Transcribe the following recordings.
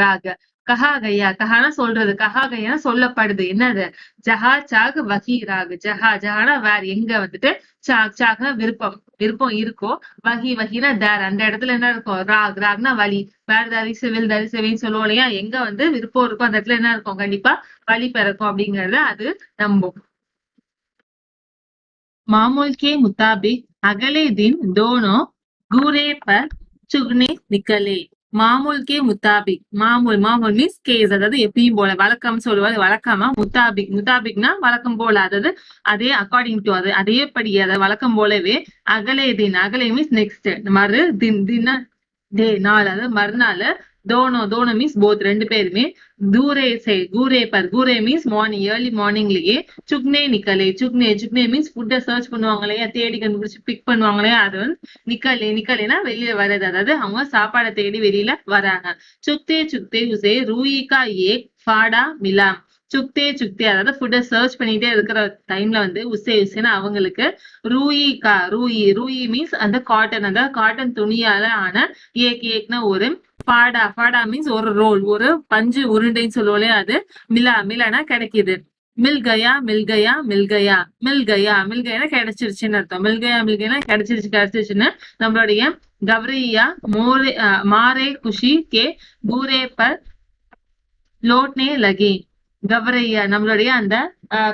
ராக. கஹா கையா, கஹானா சொல்றது, கஹா கையா சொல்லப்படுது. என்னது? ஜஹா சாக் வகி ராக். ஜஹா ஜஹானா வேற, எங்க வந்துட்டு, சாக் சாக்னா விருப்பம், விருப்பம் இருக்கோ, வகி வகினா தேர், அந்த இடத்துல என்ன இருக்கும்? ராக் ராக்னா வழி. வேர் தாரி சிவில் தாரி செவின்னு சொல்லுவோம் இல்லையா? எங்க வந்து விருப்பம் இருக்கும் அந்த இடத்துல என்ன இருக்கும்? கண்டிப்பா வழி பிறக்கும் அப்படிங்கறத அது நம்பும். मामूल के मुताबिक अगले दिन दोनों घूरे पर चुगने निकले. மாமூல் கே முத்தாபிக், மாமூல் மாமூல் மீன்ஸ் கேஸ், அதாவது எப்பயும் போல, வழக்கம் சொல்லுவாரு, வழக்கமா. முத்தாபிக், முத்தாபிக்னா வழக்கம் போல, அதாவது அதே அக்கார்டிங் டு, அது அதேபடி, அதாவது வழக்கம் போலவே. அகலே தின், அகலே மீன்ஸ் நெக்ஸ்ட், மறு தின், தின்னா டே நாள், அதாவது மறுநாள். தோனோ, தோனோ மீன்ஸ் போத், ரெண்டு பேருமே. தூரே சே, கூரே பர், கூரே மீன்ஸ் மார்னிங், ஏர்லி மார்னிங்லயே. சுக்னே நிக்கலே, சுக்னே சுக்னே மீன்ஸ் ஃபுட்டை சர்ச் பண்ணுவாங்க இல்லையா, தேடி கண்டுபிடிச்சு பிக் பண்ணுவாங்க இல்லையா, அது வந்து நிக்கலே, நிக்கலேனா வெளியில வர்றது, அதாவது அவங்க சாப்பாடை தேடி வெளியில வராங்க. சுக்தே சுக்தே உசே ரூயிகா ஏக் ஃபாடா மிலா. சுக்தே சுக்தே அதாவது ஃபுட்டை சர்ச் பண்ணிட்டே இருக்கிற டைம்ல வந்து உசே உசேனா அவங்களுக்கு ரூயிகா, ரூயி ரூயி மீன்ஸ் அந்த காட்டன், அந்த காட்டன் துணியால ஆன ஏக் ஏக்னா ஒரு, ஃபாடா ஃபாடா மீன்ஸ் ஒரு ரோல், ஒரு பஞ்சு உருண்டைன்னு சொல்லுவோம், அது மிலா மிலானா கிடைக்குது. மில்கயா மில்கயா மில்கயா மில்கயா மில்கயா கிடைச்சிருச்சுன்னு அர்த்தம். மில்கயா மில்கயா கிடைச்சிருச்சு கிடைச்சிருச்சுன்னு நம்மளுடைய கவரையா மோரே மாரே குஷி கே பூரே பர் லோட்னே லகே. கவரையா நம்மளுடைய அந்த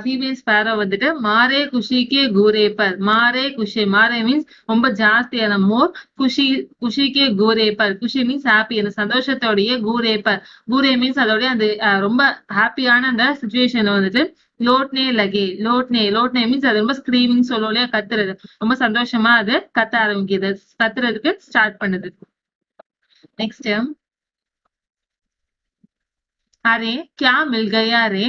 ஃபீமேல் ஸ்பேரோ வந்துட்டு மாரே குஷிக்கே கூரே பர், மாரே குஷி, மாரே மீன்ஸ் ரொம்ப ஜாஸ்தியான, மோர், குஷி குஷிக்கே கூரே பர், குஷி மீன்ஸ் ஹாப்பி, அந்த சந்தோஷத்தோடைய, கூரே பர், கூரே மீன்ஸ் அதோடைய அந்த ரொம்ப ஹாப்பியான அந்த சுச்சுவேஷன்ல வந்துட்டு லோட்னே லகே. லோட்னே, லோட்னே மீன்ஸ் அது ரொம்ப ஸ்கிரீமிங் சொல்லுவோம் இல்லையா, கத்துறது, ரொம்ப சந்தோஷமா அது கத்த ஆரம்பிக்குது, கத்துறதுக்கு ஸ்டார்ட் பண்ணுது. நெக்ஸ்ட், अरे क्या मिल गया रे,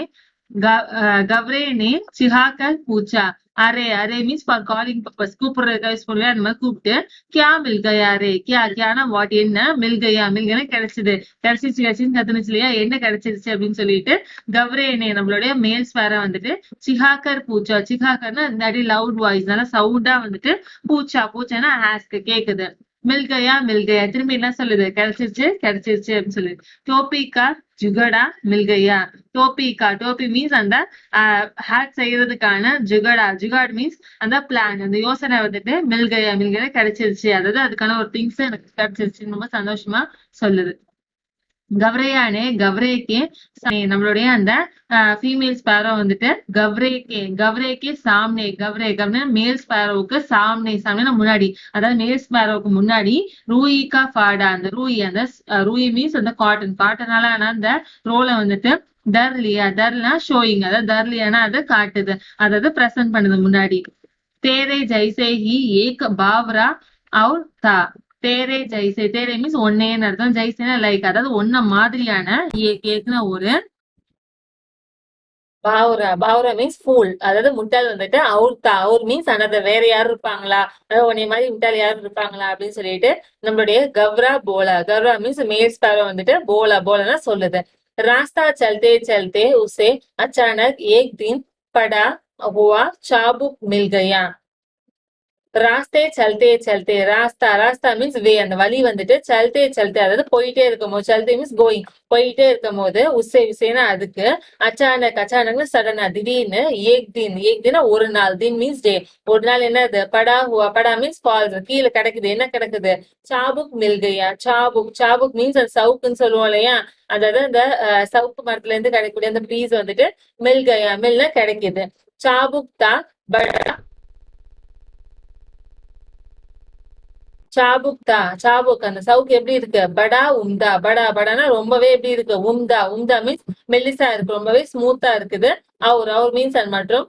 गवरे ने चिढ़ाकर पूछा. அரே, அரே மீன்ஸ் ஃபார் காலிங் பர்பஸ், கூப்பிடுறதுக்காக யூஸ் பண்ணுவேன், அந்த மாதிரி கூப்பிட்டு. கியா மில்கயா ரே, கியா கியானா வாட், என்ன, மில்கயா மில்கனா கிடைச்சது, கிடைச்சிருச்சு கிடைச்சின்னு கத்துனுச்சு இல்லையா, என்ன கிடைச்சிருச்சு அப்படின்னு சொல்லிட்டு. கவரேனே நம்மளுடைய மேல் ஸ்வேரை வந்துட்டு சிஹாக்கர் பூச்சா, சிஹாக்கர்னா இந்தாடி லவுட் வாய்ஸ், நல்லா சவுண்டா வந்துட்டு, பூச்சா பூச்சானா ஆஸ்க் கேக்குது. மில்கயா மில்கயா திரும்பி என்ன சொல்லுது? கிடைச்சிருச்சு கிடைச்சிருச்சு அப்படின்னு சொல்லுது. டோபிகா ஜுகடா மில்கயா. டோபிகா, டோபி மீன்ஸ் அந்த ஹேட் செய்யறதுக்கான ஜுகடா, ஜுகாட் மீன்ஸ் அந்த பிளான், அந்த யோசனை வந்துட்டு மில்கயா மில்கயா கிடைச்சிருச்சு, அதாவது அதுக்கான ஒரு திங்ஸ் எனக்கு கிடைச்சிருச்சு, ரொம்ப சந்தோஷமா சொல்லுது. கவரையானே கவரேக்கே, நம்மளுடைய அந்த ஃபீமேல் ஸ்பேரோ வந்துட்டு கவரேக்கே, கவரேக்கே சாம்னே, கவரே கவர்னா மேல் ஸ்பேரோவுக்கு சாம்னே, சாம்னா முன்னாடி, அதாவது மேல் ஸ்பேரோவுக்கு முன்னாடி. ரூயிகா ஃபாடா, அந்த ரூயி, அந்த ரூயி மீன்ஸ் அந்த காட்டன், காட்டனால அந்த ரோலை வந்துட்டு தர்லியா, தர்லா ஷோயிங், அதாவது தர்லியானா அதை காட்டுது, அதாவது பிரசன்ட் பண்ணுது முன்னாடி. தேரே ஜைசே ஹி ஏக் பாவ்ரா அவுர் தா. தேரே ஜைசே, தேரே மீன்ஸ் ஒன்னேன்னு அர்த்தம், ஜைசேனா லைக், அதாவது ஒன்ன மாதிரியான, ஏக்னா ஒரு, பாவுரா, பாவுரா மீன்ஸ் ஃபூல், அதாவது முட்டாள் வந்துட்டு, அவுர்தா, அவுர் மீன்ஸ் அனதர், வேற யாரும் இருப்பாங்களா, அதாவது உன்னை மாதிரி முட்டாள் யாரும் இருப்பாங்களா அப்படின்னு சொல்லிட்டு நம்மளுடைய கவ்ரா போலா, கவ்ரா மீன்ஸ் மேல் ஸ்பேரோ வந்துட்டு போலா போலனா சொல்லுது. ராஸ்தா சல்தே சல்தே உசே அச்சானக் ஏக் தின் படா हुआ चाबुक मिल गया. ராஸ்தே சல்தே சல்தே, ராஸ்தா, ராஸ்தா மீன்ஸ் வே, அந்த வழி வந்துட்டு, சல்தே சல்தே அதாவது போயிட்டே இருக்கும் போது, சல்தே மீன்ஸ் கோயிங், போயிட்டே இருக்கும் போது, உசே உசேனா அதுக்கு, அச்சானக் அச்சானக்னு சடனா திடீர்னு, ஏக் தின், ஏக் தினா ஒரு நாள், தின் மீன்ஸ் டே, ஒரு நாள் என்னது, படா ஹுவா, படா மீன்ஸ் ஃபால்ஸ், கீழே கிடக்குது, என்ன கிடக்குது, சாபுக் மில்கையா. சாபுக், சாபுக் மீன்ஸ் அந்த சவுக்குன்னு சொல்லுவோம் இல்லையா, அதாவது அந்த சவுக்கு மரத்துல இருந்து கிடைக்கக்கூடிய அந்த பீஸ் வந்துட்டு மில்கையா, மில்னா கிடைக்குது. சாபுக் தான் படா, சாபுக் தா, சாபுக் அந்த சவுக்கு எப்படி இருக்கு, படா உம்தா, படா படானா ரொம்பவே எப்படி இருக்கு, உம்தா, உம்தா மீன்ஸ் மெல்லிசா இருக்கு, ரொம்பவே ஸ்மூத்தா இருக்குது. அவர், அவர் மீன்ஸ் அது மற்றும்.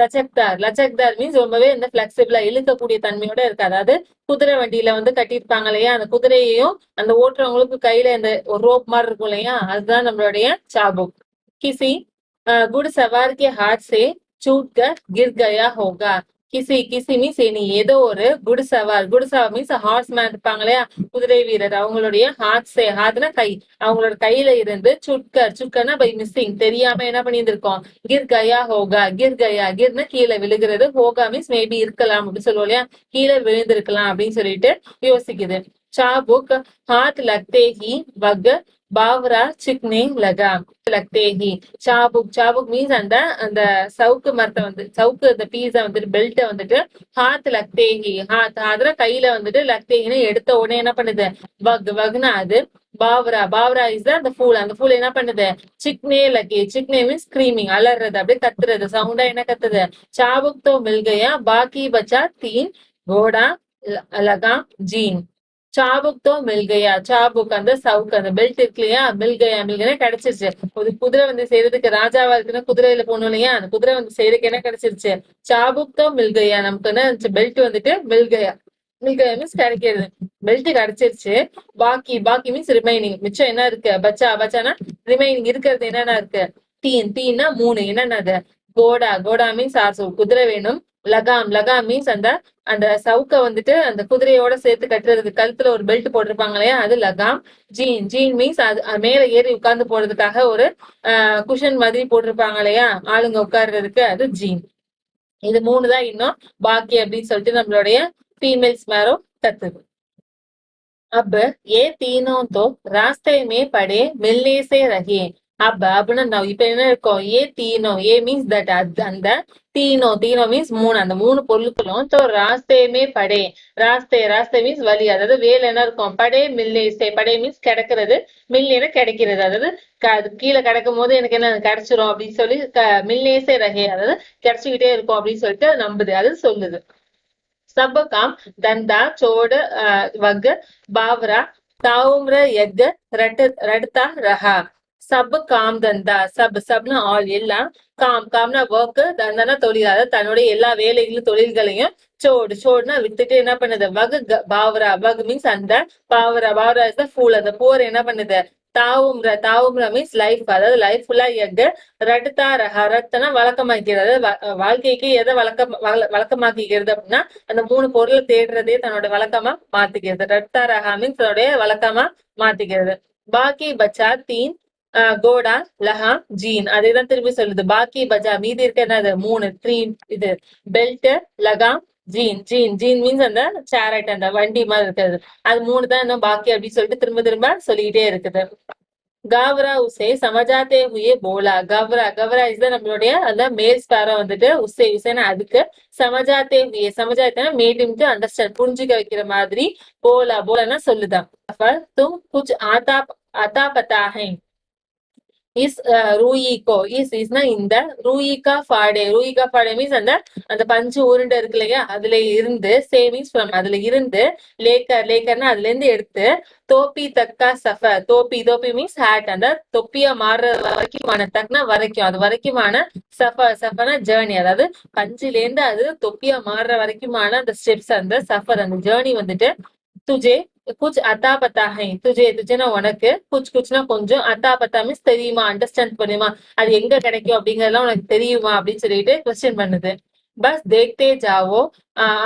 லச்சக்தார், லச்சக்தார் மீன்ஸ் ரொம்பவே இந்த பிளெக்சிபிளா இழுக்கக்கூடிய தன்மையோட இருக்கு, அதாவது குதிரை வண்டியில வந்து கட்டியிருப்பாங்க இல்லையா, அந்த குதிரையையும் அந்த ஓட்டுறவங்களுக்கு கையில இந்த ஒரு ரோப் மாதிரி இருக்கும் இல்லையா, அதுதான் நம்மளுடைய சாபுக். கிசி குடு சவார் கே ஹாத் சே छूट कर गिर गया होगा. கிசி, கிசி மீன்ஸ் இனி ஏதோ ஒரு குடிசவார், குடிசவார் மீன்ஸ் ஹார்ஸ் மேன் இருப்பாங்க இல்லையா, குதிரை வீரர், அவங்களுடைய ஹாத் சே, ஹாத்னா கை, அவங்களோட கையில இருந்து சுட்கர், சுட்கர்னா பை மிஸ்ஸிங், தெரியாம என்ன பண்ணியிருந்திருக்கோம், கிர் கயா ஹோகா, கிர் கயா, கிர்னா கீழே விழுகிறது, ஹோகா மீன்ஸ் மேபி இருக்கலாம் அப்படின்னு சொல்லுவோம் இல்லையா, கீழே விழுந்திருக்கலாம் அப்படின்னு சொல்லிட்டு யோசிக்குது. சாபுக் ஹாத் லக்தே ஹி வக் பாவ்ரா சிக்னே லகா லக்தேஹி. சாபுக் சாபுக் மீன்ஸ் அந்த அந்த சவுக்கு மரத்தை வந்து சவுக்கு அந்த பீஸா வந்துட்டு பெல்ட்டை வந்துட்டு ஹாத் லக்தேஹி ஹாத் அதுல கையில வந்துட்டு லக்தேஹின்னு எடுத்த உடனே என்ன பண்ணுது வக் வக்னா அது. பாவ்ரா பாவ்ரா இஸ் அந்த ஃபூல். அந்த ஃபூல் என்ன பண்ணுது சிக்னே லகே. சிக்னே மீன்ஸ் ஸ்கிரீமிங் அலறது அப்படியே கத்துறது சவுண்டா என்ன கத்துது. சாபுக் தோ மில் கயா பாக்கி பச்சா தீன் கோடா லகாம் ஜீன். சாபுக் தோ மில் கயா. சாபுக் அந்த சவுக்கு அந்த பெல்ட் இருக்கு இல்லையா மில் கயா மில் கயா கிடைச்சிருச்சு. ஒரு குதிரை வந்து செய்யறதுக்கு ராஜாவா இருக்குன்னா குதிரையில போகணும் இல்லையா அந்த குதிரை வந்து செய்யறதுக்கு என்ன கிடைச்சிருச்சு சாபுக் தோ மில் கயா. நமக்கு என்ன பெல்ட் வந்துட்டு மில் கயா. மில் கயா மீன்ஸ் கிடைக்கிறது. பெல்ட் கிடைச்சிருச்சு. பாக்கி பாக்கி மீன்ஸ் ரிமைனிங் மிச்சம் என்ன இருக்கு பச்சா பச்சானா ரிமைனிங் இருக்கிறது என்னென்ன இருக்கு தீன் தீன்னா 3 என்னென்னது கோடா கோடா மீன்ஸ் ஆசோ குதிரை வேணும். லகாம் லகாம் மீன்ஸ் அந்த அந்த சவுக்க வந்துட்டு அந்த குதிரையோட சேர்த்து கட்டுறதுக்கு கழுத்துல ஒரு பெல்ட் போட்டிருப்பாங்க இல்லையா அது லகாம். ஜீன் ஜீன் மீன்ஸ் அது மேல ஏறி உட்கார்ந்து போறதுக்காக ஒரு குஷன் மாதிரி போட்டிருப்பாங்க இல்லையா ஆளுங்க உட்கார்றதுக்கு அது ஜீன். இது 3 தான் இன்னும் பாக்கி அப்படின்னு சொல்லிட்டு நம்மளுடைய फीमेल्स मैरो कत्तது. अब ये तीनों तो रास्ते में पड़े मिलने से रहे. अब அப்படின்னா நான் இப்ப என்ன இருக்கோம் ஏ தீனோ ஏ மீன்ஸ் தட் அந்த தீனோ தீனோ மீன்ஸ் 3 அந்த 3 பொருட்களும் தோ ராஸ்தேமே படே. ராஸ்தே ராஸ்தே மீன்ஸ் வழி அதாவது வேலை என்ன இருக்கும் படே மில்லேசே. படே மீன்ஸ் கிடைக்கிறது மில்லேன கிடைக்கிறது அதாவது கீழே கிடக்கும் போது எனக்கு என்ன கிடைச்சிரும் அப்படின்னு சொல்லி மில்லேசே ரகே அதாவது கிடைச்சுக்கிட்டே இருக்கும் அப்படின்னு சொல்லிட்டு நம்புது அது சொல்லுது. सब काम धंधा छोड़ वग बावरा ताउम्र यग रटता रहा. सब काम धंधा सब सबना ஆல் எல்லாம் காம் காம்னா ஒர்க் தந்தானா தொழில் அதாவது தன்னுடைய எல்லா வேலைகளும் தொழில்களையும் சோடு சோடுனா வித்துட்டு என்ன பண்ணுது வகு பாவரா வகு மீன்ஸ் அந்த பாவரா பாவரா இஸ் த ஃபூல் அந்த போர் என்ன பண்ணுது தாவும்ர தாவும்ர மீன்ஸ் லைஃப் அதாவது லைஃப் ஃபுல்லா எக் ரட்டுத்தா ரஹா ரத்தனா வழக்கமாக்கிறது வாழ்க்கைக்கு எதை வழக்கமாக்கிக்கிறது அப்படின்னா அந்த 3 பொருளை தேடுறதே தன்னோட வழக்கமா மாத்திக்கிறது. ரட்டா ரஹா மீன்ஸ் தன்னுடைய வழக்கமா மாத்திக்கிறது. பாக்கி பச்சா தீன் கோடா லஹாம் ஜீன் அதேதான் திரும்பி சொல்லுது. பாக்கி பஜா மீதி இருக்க என்னது 3 3 இது பெல்ட் லகாம் ஜீன் ஜீன் ஜீன் மீன்ஸ் அந்த சேரட் அந்த வண்டி மாதிரி இருக்கிறது அது 3 தான் இன்னும் பாக்கி அப்படின்னு சொல்லிட்டு திரும்ப திரும்ப சொல்லிக்கிட்டே இருக்குது. गावरा उसे समझाते हुए बोला. गवरा गवरा इस நம்மளுடைய அந்த மேல் ஸ்பாரோ வந்துட்டு உசே உசேனா அதுக்கு समझाते हुए समझाते மேட் हिम टू अंडरस्टैंड புரிஞ்சுக்க வைக்கிற மாதிரி போலா போலனா சொல்லுதான். तुम कुछ आता आता पता है इस रूई को इसனா இந்த ரூயிகா ஃபாடே ரூயிகா ஃபாடே மீன்ஸ் அந்த அந்த பஞ்சு உருண்டை இருக்கு இல்லையா அதுல இருந்து சேவிங்ஸ் ஃப்ரம் அதுல இருந்து லேக்கர் லேக்கர்னா அதுல இருந்து எடுத்து தோப்பி தக்கா சஃபர் தோப்பி தோப்பி மீன்ஸ் ஹேட் அந்த தொப்பியா மாறுற வரைக்குமான தக்னா வரைக்கும் அது வரைக்குமான சஃபர் சஃபர்னா ஜேர்னி அதாவது பஞ்சுல இருந்து அது தொப்பியா மாறுற வரைக்குமான அந்த ஸ்டெப்ஸ் அந்த சஃபர் அந்த ஜேர்னி வந்துட்டு तुझे कुछ अता पता है तुझे तुझेனா உனக்கு कुछ कुछனா கொஞ்சம் अता पता மீன்ஸ் தெரியுமா அண்டர்ஸ்டாண்ட் பண்ணுமா அது எங்க கிடைக்கும் அப்படிங்கறதெல்லாம் உனக்கு தெரியுமா அப்படின்னு சொல்லிட்டு क्वेश्चन பண்ணுது. बस देखते जाओ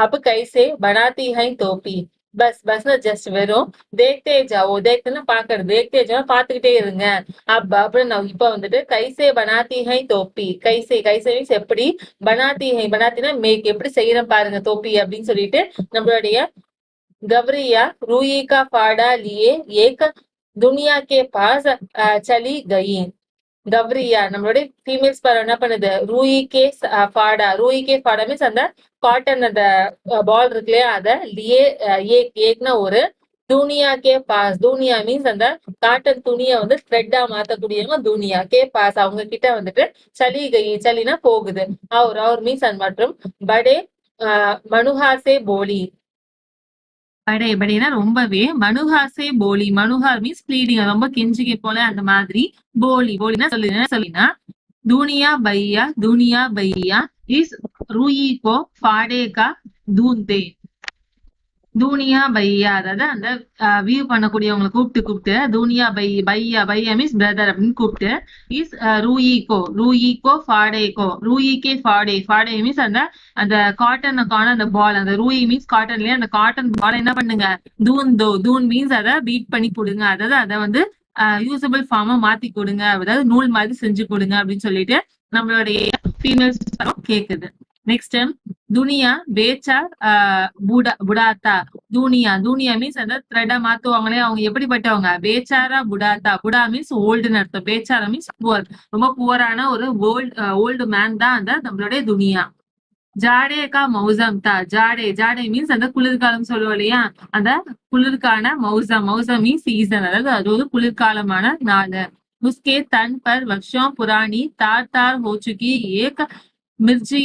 अब कैसे बनाती है टोपी. பஸ் பஸ்னா ஜஸ்ட் வெறும் தேக்தே ஜாவோ தேக்தேன்னா பாக்குறது தேக்தே ஜாவோ பாத்துக்கிட்டே இருங்க. அப்படின்னு நான் இப்ப வந்துட்டு கைசே பனாத்தி ஹை தோப்பி கைசே கைசே மீன்ஸ் எப்படி பனாத்தி ஹை பனாத்தினா மேக் எப்படி செய்யறேன் பாருங்க தோப்பி அப்படின்னு சொல்லிட்டு நம்மளுடைய गवरिया रूई का फाड़ा लिए एक दुनिया के पास चली गई. गवरिया நம்மளுடைய ஃபீமேல்ஸ் பாரு என்ன பண்ணுது ரூயிகே ஃபாடா ரூயிகே ஃபாடா மீன்ஸ் அந்த காட்டன் அந்த பால் இருக்கு இல்லையா அத லியே ஏக்னா ஒரு துனியா கே பாஸ் துனியா மீன்ஸ் அந்த காட்டன் துணியை வந்து த்ரெட்டா மாத்தக்கூடியவங்க துனியா கே பாஸ் அவங்க கிட்ட வந்துட்டு சலி கை சலினா போகுது. அவர் மீன்ஸ் அந்த மற்றும் படே மனுஹாசே போலி படை படைனா ரொம்பவே மனுஹாசே போலி மனுஹார் மீன்ஸ் ப்ளீடிங் ரொம்ப கெஞ்சிக்க போல அந்த மாதிரி போலி போலினா சொல்லினா दुनिया भैया इस रूई को फाड़े का दूंदे. தூனியா பையா அதாவது அந்த வியூ பண்ணக்கூடியவங்களை கூப்பிட்டு தூனியா பையா பையா மீன்ஸ் பிரதர் அப்படின்னு கூப்பிட்டு இஸ் ரூயிகோ ஃபாடேகோ ரூயிகே ஃபாடே மீன்ஸ் அந்த அந்த காட்டனுக்கான அந்த பால் அந்த ரூயி மீன்ஸ் காட்டன்லயே அந்த காட்டன் பால் என்ன பண்ணுங்க தூன் மீன்ஸ் அதை பீட் பண்ணி கொடுங்க அதாவது அதை வந்து யூசபிள் ஃபார்மா மாத்தி கொடுங்க அதாவது நூல் மாதிரி செஞ்சு கொடுங்க அப்படின்னு சொல்லிட்டு நம்மளுடைய ஃபீமேல்ஸ் கேக்குது. நெக்ஸ்ட் துனியா பேச்சார் புடாத்தா. தூனியா தூனியா மீன்ஸ் அந்த த்ரெட மாத்துவாங்களே அவங்க எப்படிப்பட்டவங்க, பேச்சாரா புடாத்தா. புடா மீன்ஸ் ஓல்டுன்னு அர்த்தம், பேச்சாரா மீன்ஸ் புவர், ரொம்ப புவரான ஒரு ஓல்டு மேன் தான் அந்த நம்மளுடைய துனியா. ஜாடே கா மௌசம் தா. ஜாடே ஜாடே மீன்ஸ் அந்த குளிர்காலம் சொல்லுவோம் இல்லையா, அந்த குளிர்கான மௌசம். மௌசம் மீன்ஸ் சீசன், அதாவது அது ஒரு குளிர்காலமான நாள். उसके तन पर वर्षों पुरानी तार तार हो चुकी एक मिर्ची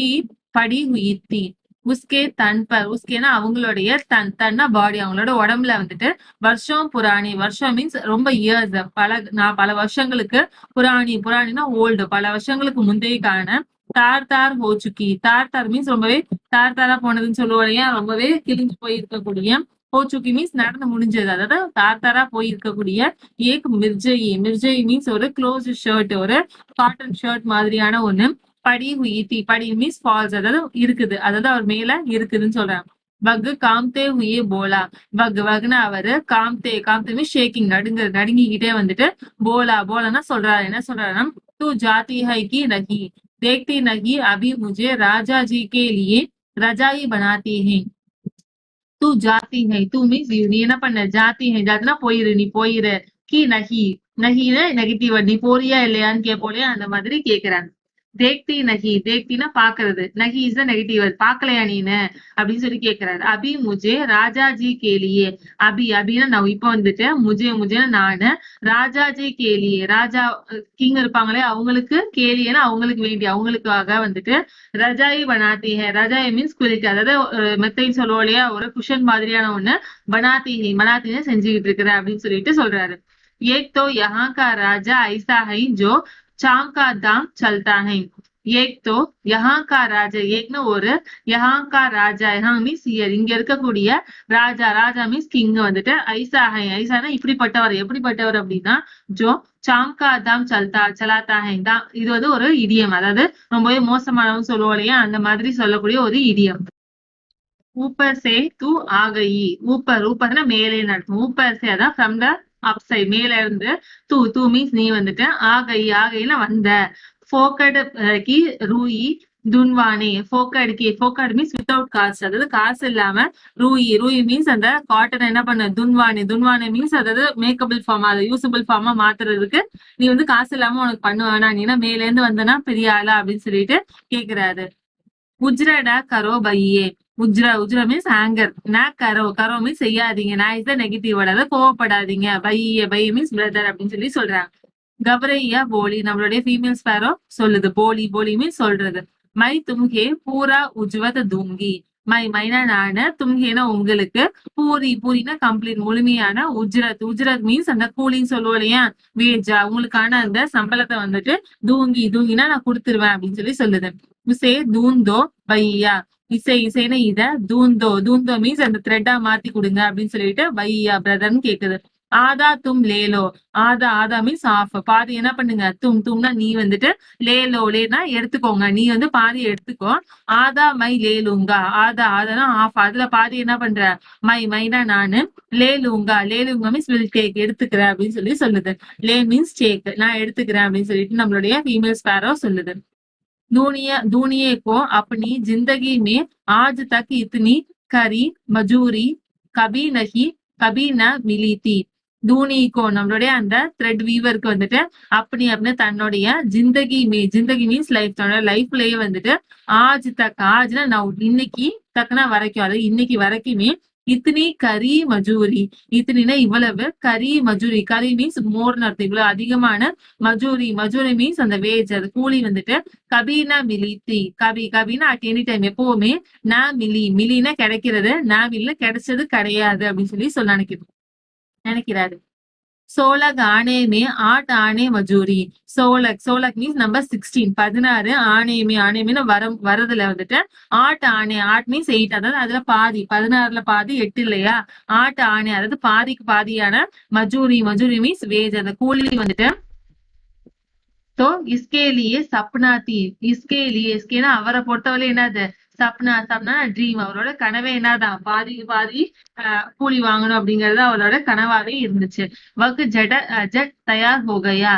படி हुई थी. உஸ்கே தன் பர், உஸ்கேனா அவங்களுடைய தன்னா பாடி, அவங்களோட உடம்புல வந்துட்டு வருஷம் புராணி. வருஷம் மீன்ஸ் ரொம்ப இயர்ஸ், பல வருஷங்களுக்கு. புராணி புராணினா ஓல்டு, பல வருஷங்களுக்கு முந்தையக்கான. தார் தார் ஹோ சுக்கி. தார் தார் மீன்ஸ் ரொம்பவே தார் தாரா போனதுன்னு சொல்லுவோம் இல்லையா, ரொம்பவே கிழிஞ்சு போயிருக்கக்கூடிய. ஹோ சுக்கி மீன்ஸ் நடந்து முடிஞ்சது, அதாவது தார் தாரா போயிருக்கக்கூடிய. ஏக் மிர்ஜயி. மிர்ஜயி மீன்ஸ் ஒரு க்ளோஸ் ஷர்ட், ஒரு காட்டன் ஷர்ட் மாதிரியான ஒண்ணு. படி ஹுயி. படி மீன்ஸ் ஃபால்ஸ், அதாவது இருக்குது, அதாவது அவர் மேல இருக்குதுன்னு சொல்றாங்க. வக் காம்தே ஹுயே போலா. வக்னா அவரு, காம்தே காம்தே மீன்ஸ் ஷேக்கிங், நடுங்கிக்கிட்டே வந்துட்டு. போலா போலான்னா சொல்றாரு, என்ன சொல்றாருன்னா, தூ ஜாத்தி ஹை கி நஹி, देखती नहीं अभी मुझे राजा जी के लिए रजाई बनाती है. तू जाती है, तू मीन्स நீ என்ன பண்ண, ஜாத்தி है ஜாத்தினா போயிரு, நீ போயிரு. கி நஹி, நஹினா நெகட்டிவ், நீ போறியா இல்லையான்னு கேட்போலையா, அந்த மாதிரி கேக்குறாங்க. தேக்தி நகி, தேக்தினா பாக்குறது, நகி இஸ் த நெகட்டிவ், பாக்கலையா நீனு அப்படின்னு சொல்லி கேக்குறாரு. அபி முஜே ராஜாஜி கேலியே. அபி அபின்னா நான் இப்ப வந்துட்டு, முஜேனா நானு, ராஜாஜி கேலியே ராஜா கிங் இருப்பாங்களே அவங்களுக்கு, கேலியேனா அவங்களுக்கு வேண்டி, அவங்களுக்காக வந்துட்டு. ரஜாயி பனாத்தி ஹே. ரஜாயி மீன்ஸ் குளிக்க, அதாவது மெத்தைன்னு சொல்லுவோம் இல்லையா, ஒரு குஷன் மாதிரியான ஒண்ணு. பனாத்தின்னு செஞ்சுக்கிட்டு இருக்கிற அப்படின்னு சொல்லிட்டு சொல்றாரு. ஏக் தோ யஹா கா ராஜா ஐசா ஹை ஜோ चाम का दाम चलता है. एक तो यहाँ का ராஜா, ஏக்னா ஒரு, यहाँ का ராஜா, यहाँ மீன்ஸ் இங்க இருக்கக்கூடிய ராஜா. ராஜா மீன்ஸ் கிங் வந்துட்டு. ஐசா ஹை, ஐசானா இப்படிப்பட்டவர், எப்படிப்பட்டவர் அப்படின்னா, ஜோ சாம் கா தாம் சலாத்தா ஹை. இது வந்து ஒரு இடியம், அதாவது ரொம்பவே மோசமானவங்க சொல்லுவோம் இல்லையா, அந்த மாதிரி சொல்லக்கூடிய ஒரு இடியம். ஊப்பர் சே தூ ஆகயி. ஊப்பர்னா மேலே நடக்கும். ஊப்பர் சே அதான் ஃப்ரம் த அப்சைட், மேல இருந்து. தூ மீன்ஸ் நீ வந்துட்டு. ஆகையில வந்த. போக்கட் கி ரூயி துன்வானே. போக்கட் மீன்ஸ் வித்தவுட் காசு, அதாவது காசு இல்லாம. ரூயி மீன்ஸ் அந்த காட்டன் என்ன பண்ண, துன்வானே மீன்ஸ் அதாவது மேக்கபிள் ஃபார்ம், அதை யூசபிள் ஃபார்மா மாத்துறதுக்கு நீ வந்து காசு இல்லாம உனக்கு பண்ணுவானா, நீனா மேல இருந்து வந்தனா பெரிய ஆளா அப்படின்னு சொல்லிட்டு கேக்குறாரு. உஜ்ரடா கரோ பையே. Ujra means anchor. நான் கரோ மீன்ஸ் செய்யாதீங்க. நான் இஸ் த நெகட்டிவ் வேர்ட், அதாவது கோவப்படாதீங்க. பை மீன்ஸ் பிரதர் அப்படின்னு சொல்லி சொல்றாங்க. கபரையா போலி, நம்மளுடைய ஃபீமேல் ஸ்பேரோ சொல்லுது. போலி மீன்ஸ் சொல்றது. மை தும்ஹே பூரா உஜ்வத் தூங்கி. மைனா நானு, தும்ஹேனா உங்களுக்கு, பூரினா கம்ப்ளீட் முழுமையான. உஜ்ரத் மீன்ஸ் அந்த கூலின்னு சொல்லுவோம் இல்லையா, வேஜா, உங்களுக்கான அந்த சம்பளத்தை வந்துட்டு. தூங்கினா நான் கொடுத்துருவேன் அப்படின்னு சொல்லி சொல்லுது. உசே தூந்தோ பையா. இசைனா இத. தூந்தோ மீன்ஸ் அந்த த்ரெட்டா மாத்தி கொடுங்க அப்படின்னு சொல்லிட்டு பையா பிரதர்னு கேக்குது. ஆதா தும் லேலோ. ஆதா மீன்ஸ் ஆஃப், பாதி என்ன பண்ணுங்க, தும்னா நீ வந்துட்டு. லேனா எடுத்துக்கோங்க, நீ வந்து பாதி எடுத்துக்கோ. ஆதா மை லேலுங்கா. ஆதானா ஆஃப், அதுல பாதி என்ன பண்ற, மைனா நானு. லேலுங்கா மீன்ஸ் வில் டேக், எடுத்துக்கிறேன் அப்படின்னு சொல்லி சொல்லுது. லே மீன்ஸ் டேக், நான் எடுத்துக்கிறேன் அப்படின்னு சொல்லிட்டு நம்மளுடைய ஃபீமேல் ஸ்பேரோ சொல்லுது. दुनिया को अपनी जिंदगी में आज तक इतनी करी मजूरी कभी न मिली थी. தூணிக்கோ நம்மளுடைய அந்த த்ரெட் வீவருக்கு வந்துட்டு, அப்படி தன்னுடைய ஜிந்தகி மீன்ஸ் லைஃப், தன்னோட லைஃப்லயே வந்துட்டு. ஆஜ்னா நான் இன்னைக்கு, தக்கனா வரைக்கும், அது இன்னைக்கு வரைக்குமே. இத்தனி கரி மஜூரி. இத்தனினா இவ்வளவு. கரி மீன்ஸ் மோர்னு அர்த்தம், இவ்வளவு அதிகமான. மஜூரி மீன்ஸ் அந்த வேஜ், அது கூலி வந்துட்டு. கபினா மிலித்தி. கபினா அட் எனி டைம், எப்பவுமே. நான் மிலினா கிடைக்கிறது, நான் மில்ல கிடைச்சது கிடையாது அப்படின்னு சொல்லி நினைக்கிறாரு. सोलह आने में 8 आने मजूरी. सोलक மீன்ஸ் நம்பர் 16, 16 ஆனேமே வரதுல வந்துட்டு. 8 ஆனே, 8 மீன்ஸ் 8, அதாவது அதுல பாதி, 16ல பாதி 8 இல்லையா. 8 ஆனே, அதாவது பாதிக்கு பாதியான. மஜூரி மீன்ஸ் வேஜ், அந்த கூலி வந்துட்டு. तो इसके लिए सपना थी. इसके लिए, इसके அவரை பொறுத்தவரை என்னது, சப்னா சப்னா ட்ரீம். அவரோட கனவே என்னதான் பாதி பாதி கூலி வாங்கணும் அப்படிங்கறது அவரோட கனவாவே இருந்துச்சு. வக் ஜட ஜட் தயார் ஹோகையா.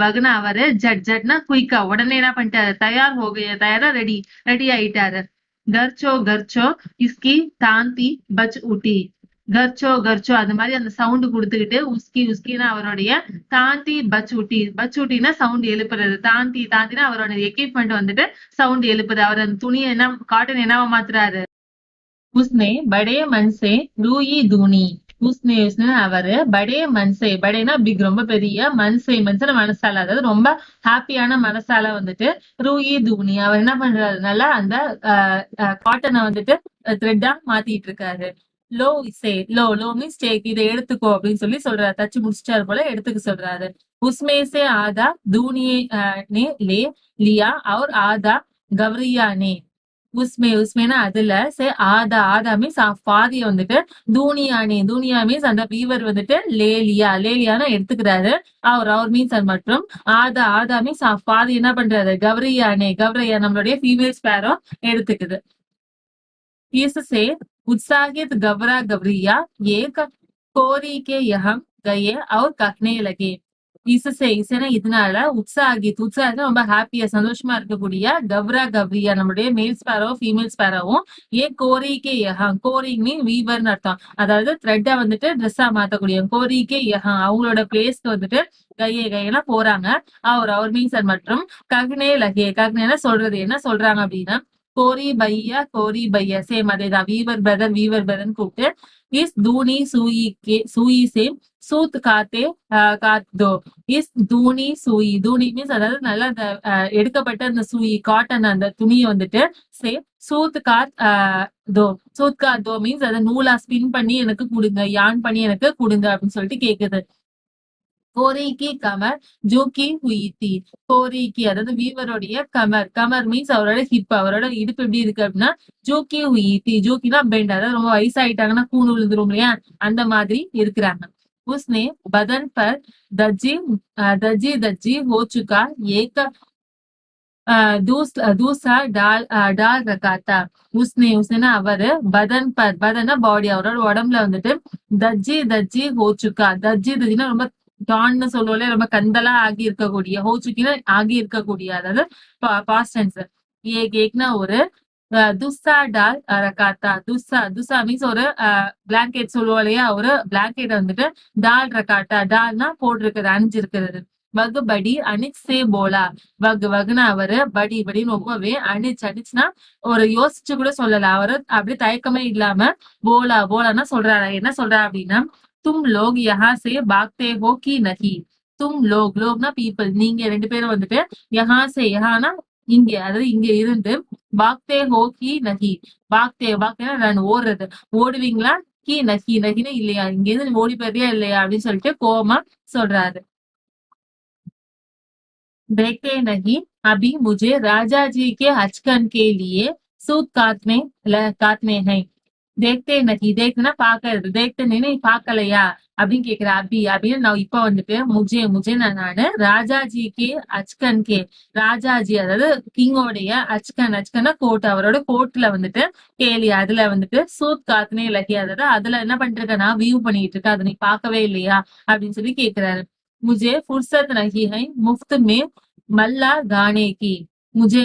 வக்னா அவரு ஜட் ஜட்னா குயிக்கா உடனே என்ன பண்ணிட்டாரு, தயார் ஹோகையா தயாரா ரெடி ரெடி ஆயிட்டாரு. கர்ச்சோ கர்ச்சோ இஸ்கி தாந்தி பச் ஊட்டி. கர்ச்சோ கர்ச்சோ அந்த மாதிரி அந்த சவுண்ட் கொடுத்துக்கிட்டு உஸ்கி உஸ்கின்னா அவருடைய தாந்தி பச்சூட்டி. பச்சூட்டினா சவுண்ட் எழுப்புறது. தாந்தி தாந்தினா அவரோட எக்யூப்மெண்ட் வந்துட்டு சவுண்ட் எழுப்புது. அவர் அந்த துணியை என்ன காட்டன் என்னவா மாத்துறாரு. உஸ்னே படே மன்சே ரூயி தூணி. உஸ்னே அவரு படே மன்சே, படேனா பிக் ரொம்ப பெரிய, மன்சே மன்சன மனசால, அதாவது ரொம்ப ஹாப்பியான மனசால வந்துட்டு ரூயி தூணி அவர் என்ன பண்றாரு, நல்லா அந்த காட்டனை வந்துட்டு த்ரெட்டா மாத்திட்டு இருக்காரு. லோ இசே லோ லோ மீன்ஸ் டேக், இதை எடுத்துக்கோ அப்படின்னு சொல்லி சொல்றாரு. தச்சு முடிச்சிட்டாரு போல எடுத்துக்க சொல்றாரு. உஸ்மே சே ஆதா தூனியே ने ले लिया और आधा गवरिया ने. உஸ்மேனா அதுல சே ஆதா, ஆதா மீன்ஸ் பாதிய வந்துட்டு தூனியா மீன்ஸ் அந்த வீவர் வந்துட்டு லேலியானா எடுத்துக்கிறாரு. அவர் மீன்ஸ் அது மற்றும் ஆதா மீன்ஸ் பாதி என்ன பண்றாரு, கவரியா நம்மளுடைய ஃபீமேல் ஸ்பேரோ எடுத்துக்குது. इससे उत्साहित गवरा गवरिया एक कोरी के यहाँ गए और कहने लगे. இசைனா இதனால உற்சாகம் ரொம்ப ஹாப்பியா சந்தோஷமா இருக்கக்கூடிய கவ்ரா கவ்ரியா நம்மளுடைய மேல் ஸ்பேரோ ஃபீமேல் ஸ்பேரோவும் கோரிக்கே யஹாங், கோரி மீன் வீவர்னு அர்த்தம், அதாவது த்ரெட்டா வந்துட்டு ட்ரெஸ்ஸா மாத்தக்கூடிய கோரிக்கே யஹாங் அவங்களோட பிளேஸ்க்கு வந்துட்டு கையெல்லாம் போறாங்க. அவர் மீன்ஸ் மற்றும் கக்னே லகே, கக்னேனா சொல்றது, என்ன சொல்றாங்க அப்படின்னா கோரி பையா சேம் அதேதான், வீவர் பிரதர் கூப்பிட்டு இஸ் தூணி சூயி சேம் சூத் காத்தே காத் தோ. இஸ் தூணி சூயி, தூணி மீன்ஸ் அதாவது நல்லா அந்த எடுக்கப்பட்ட அந்த சூயி காட்டன் அந்த துணியை வந்துட்டு சூத் காத் தோ மீன்ஸ் அதை நூலா ஸ்பின் பண்ணி எனக்கு கொடுங்க, யான் பண்ணி எனக்கு கொடுங்க அப்படின்னு சொல்லிட்டு கேக்குது. கோரிக்கி கமர் ஜூக்கி ஹுயித்தி. கோரிக்கி அதாவது வீவருடைய கமர் மீன்ஸ் அவரோட ஹிப், அவரோட இடுப்பு எப்படி இருக்கு அப்படின்னா ஜூக்கி ஹுயித்தி. ஜூக்கினா பெண்ட், அதாவது ரொம்ப வயசாயிட்டாங்கன்னா கூணு விழுந்துரும் இல்லையா, அந்த மாதிரி இருக்கிறாங்க. उसने बदन पर दर्जी हो चुका एक दूसरा डाल रखा था. उसने அவரு பதன்னா பாடி, அவரோட உடம்புல வந்துட்டு தர்ஜி ஹோச்சுக்கா. தர்ஜினா ரொம்ப டான்னு சொல்லுவோம்ல, ரொம்ப கந்தலா ஆகி இருக்கக்கூடிய, ஹோச்சுக்கினா ஆகி இருக்கக்கூடிய, அதாவது பாஸ்ட் டென்ஸ். ஏக்னா ஒரு துஸ்ஸா டால் ரகாத்தா. துஸ்ஸா மீன்ஸ் ஒரு பிளாங்கெட் சொல்லுவோம் இல்லையா, ஒரு பிளாங்கெட் வந்துட்டு டால் ரகாட்டா, டால்னா போட்டிருக்கிறது, அணிஞ்சிருக்கிறது. வகுபடி அனிச் சே போலா. வகுனா அவரு படின்னு ரொம்பவே அணிச்சுனா ஒரு யோசிச்சு கூட சொல்லல, அவரு அப்படி தயக்கமே இல்லாம போலானா சொல்றாரு. என்ன சொல்றாரு அப்படின்னா தும் லோக் யஹா சே பாக்தே ஹோ கி நஹி. தும் லோக்னா பீப்புள், நீங்க ரெண்டு பேரும் வந்துட்டு யஹானா இங்க, அதாவது இங்க இருந்து பாக்தே ஹோ கி நஹி. பாக்தேனா நான் ஓடுறது, ஓடுவீங்களா, கி நஹினா இல்லையா, இங்க இருந்து ஓடி போறியா இல்லையா அப்படின்னு சொல்லிட்டு கோபமா சொல்றாரு. देखते नहीं अभी मुझे राजा जी के अचकन के लिए सूत काटने हैं. देखते नहीं, देखना பாக்குறது, देखते नहीं பாக்கலையா அப்படின்னு கேக்குற. அப்படின்னு நான் இப்ப வந்துட்டு முஜே நானு ராஜாஜிக்கு அச்கன்கே, ராஜாஜி அதாவது கிங்கோடைய அச்கன்னா கோட், அவரோட கோட்ல வந்துட்டு கேலி, அதுல வந்துட்டு சூத் காத்துனே இலக்கிய, அதாவது அதுல என்ன பண்ணிட்டு இருக்க, நான் வியூ பண்ணிட்டு இருக்கேன், அதை நீ பாக்கவே இல்லையா அப்படின்னு சொல்லி கேக்குறாரு. मुझे फुर्सत नहीं है मुफ्त में मल्ला गाने की. मुझे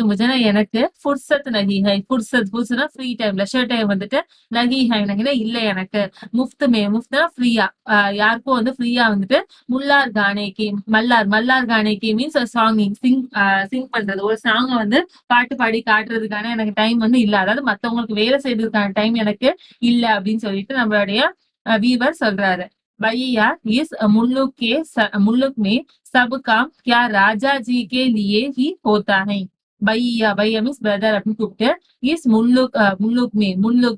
எனக்கு ஃபுர்சத் நஹி ஹை. ஃபுர்சத்னா ஃப்ரீ டைம், லெஷர் டைம் வந்துட்டு நஹி ஹைனா இல்ல எனக்கு. முஃப்த்னா ஃப்ரீயா, யாருக்கும் வந்து ஃப்ரீயா வந்துட்டு மல்லார் கானேக்கி மீன்ஸ் சிங் பண்றது, ஒரு சாங் வந்து பாட்டு பாடி காட்டுறதுக்கான எனக்கு டைம் வந்து இல்ல, அதாவது மத்தவங்களுக்கு வேலை செய்யறதுக்கான டைம் எனக்கு இல்ல அப்படின்னு சொல்லிட்டு நம்மளுடைய வீவர் சொல்றாரு. भैया इस मुल्क में सब काम क्या राजा जी के लिए ही होता है. भैया மீன்ஸ் பிரதர் அப்படின்னு கூப்பிட்டு இஸ்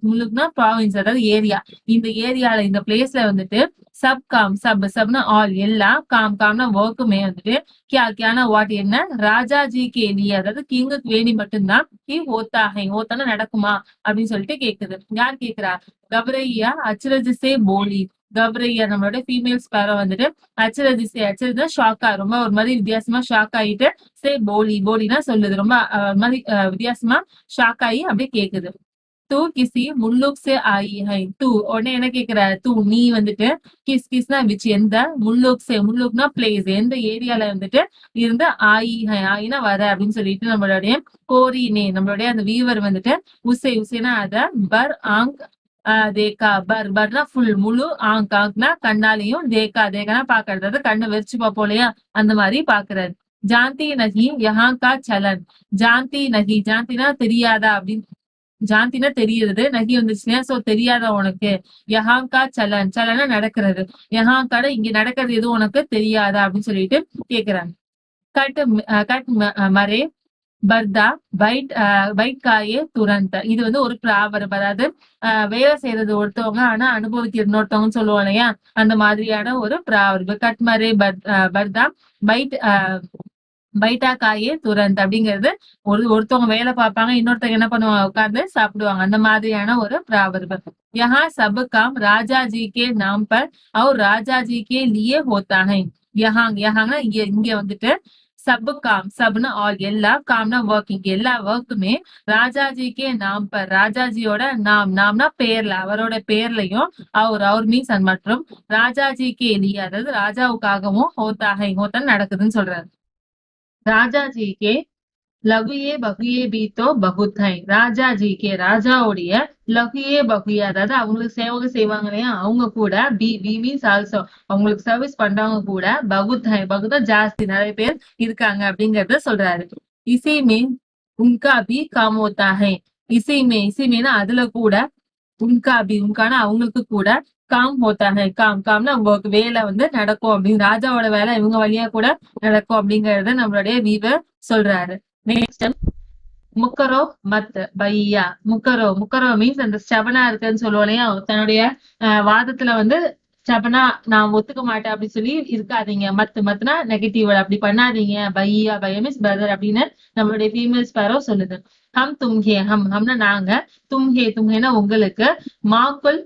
முல்லுக்னா ப்ராவின்ஸ், அதாவது ஏரியா, இந்த ஏரியால இந்த பிளேஸ்ல வந்துட்டு சப்னா ஆல் எல்லா, காம்னா ஒர்க்குமே வந்துட்டு கியானா வாட் என்ன, ராஜாஜி கேலி அதாவது கிங்குக்கு வேண்டி மட்டும்தான் ஓத்தானா நடக்குமா அப்படின்னு சொல்லிட்டு கேக்குது. யார் கேக்குறா, கவரையா அச்சரஜ் சே போலி. கவ்ரையா நம்மளோட ஃபீமேல் ஸ்பேரோ வந்துட்டு அச்சரதிசை ஷாக்கா ரொம்ப ஒரு மாதிரி வித்தியாசமா ஷாக் ஆயிட்டு சே போலினா சொல்லுது ரொம்ப ஒரு மாதிரி வித்தியாசமா ஷாக் ஆகி அப்படியே கேக்குது. தூ கிசி முல்லுக் சே ஆயி ஹை தூ உடனே என்ன கேக்குற தூ நீ வந்துட்டு கிஸ்னா விச் எந்த முல்லுக்னா பிளேஸ் எந்த ஏரியால வந்துட்டு இருந்து ஆயி ஹை ஆயினா வர அப்படின்னு சொல்லிட்டு நம்மளுடைய கோரினே நம்மளுடைய அந்த வீவர் வந்துட்டு உசேனா அத பர் ஆங் தேக்கா பர்னா ஃபுல் முழு ஆங்க்னா கண்ணாலையும் தேக்கானா பாக்குறது கண்ணை வெறிச்சு பார்ப்போம் இல்லையா அந்த மாதிரி பாக்குறாரு. ஜாந்தி நகி யஹா கா சலன் ஜாந்தினா தெரியாதா அப்படின்னு ஜாந்தினா தெரியுது நகி வந்துச்சுன்னா சோ தெரியாதா உனக்கு யஹாங்கா சலனா நடக்கிறது யஹாங்காட இங்க நடக்கிறது எதுவும் உனக்கு தெரியாதா அப்படின்னு சொல்லிட்டு கேக்குறாங்க. கட் கட் மரே பர்தா பைட் காயே துரந்த இது வந்து ஒரு ப்ராவர்ப் அதாவது வேலை செய்யறது ஒருத்தவங்க ஆனா அனுபவிக்க இன்னொருத்தவங்கன்னு சொல்லுவோம் இல்லையா அந்த மாதிரியான ஒரு ப்ராவர்ப். கட் மரே பர்தா பைட் பைட்டா காயே துரந்த் அப்படிங்கிறது ஒருத்தவங்க வேலை பார்ப்பாங்க இன்னொருத்தவங்க என்ன பண்ணுவாங்க உட்கார்ந்து சாப்பிடுவாங்க அந்த மாதிரியான ஒரு ப்ராவர்ப். யஹா சப் காம் ராஜாஜி கே நாம் பர் அவர் ராஜாஜி கே லியே ஹோத்தா ஹை. யஹாங்க இங்க வந்துட்டு சப் காம் சப்னா ஆல் எல்லா காம்னா ஒர்க் இங்க எல்லா ஒர்க்குமே ராஜாஜிக்கே நாம் பர் ராஜாஜியோட நாம்னா பேர்ல அவரோட பேர்லயும் அவர் மீன்ஸ் மற்றும் ராஜாஜிக்கே லியே அதாவது ராஜாவுக்காகவும் ஹோத்தான் நடக்குதுன்னு சொல்றாரு. ராஜாஜி கே லகுயே பகுயே பீத்தோ பகுத்தை ராஜாஜி கே ராஜாவுடைய லகுயே பகுயே அதாவது அவங்களுக்கு சேவகம் செய்வாங்க இல்லையா அவங்க கூட பி மீன்ஸ் ஆல்சோ அவங்களுக்கு சர்வீஸ் பண்றவங்க கூட பகுதா ஜாஸ்தி நிறைய பேர் இருக்காங்க அப்படிங்கறத சொல்றாரு. இசைமே உன்கா பி காமோத்தா ஹை இசைமேனா அதுல கூட உன்கான அவங்களுக்கு கூட காம் ஹோத்தா ஹை காம்னா உங்களுக்கு வேலை வந்து நடக்கும் அப்படின்னு ராஜாவோட வேலை இவங்க வழியா கூட நடக்கும் அப்படிங்கறத நம்மளுடைய வீவர் சொல்றாரு. நெக்ஸ்ட் முக்கரோ மத் பையா முக்கரோ மீன்ஸ் அந்த ஸ்டபனா இருக்குன்னு சொல்லுவோம் இல்லையா தன்னுடைய வாதத்துல வந்து ஸ்டபனா நான் ஒத்துக்க மாட்டேன் அப்படின்னு சொல்லி இருக்காதீங்க மத்துனா நெகட்டிவ் அப்படி பண்ணாதீங்க பையா மீன்ஸ் பிரதர் அப்படின்னு நம்மளுடைய ஃபீமேல் ஸ்பேரோ சொல்லுது. ஹம்னா நாங்க தும்ஹேனா உங்களுக்கு மாக்குல்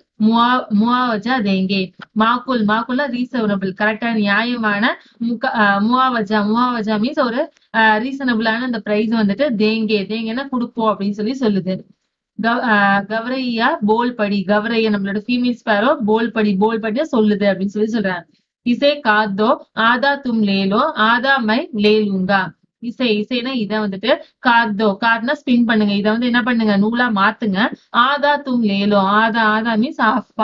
முவாவஜா தேங்கே மாக்குல்னா ரீசனபிள் கரெக்டா நியாயமான முவாவஜா மீன்ஸ் ஒரு ரீசனபிளான அந்த பிரைஸ் வந்துட்டு தேங்கேன்னா கொடுப்போம் அப்படின்னு சொல்லுது. கவரையா கவரையா நம்மளோட ஃபீமேல் ஸ்பேரோ போல் படி சொல்லுது அப்படின்னு சொல்றாங்க. இசை காத்தோ ஆதா தும் லேலோ ஆதா மை லேலுங்கா இசைனா இதை வந்துட்டு கார்னா ஸ்பின் பண்ணுங்க இதை வந்து என்ன பண்ணுங்க நூலா மாத்துங்க ஆதா தும் லேலோ ஆதா மீன்ஸ்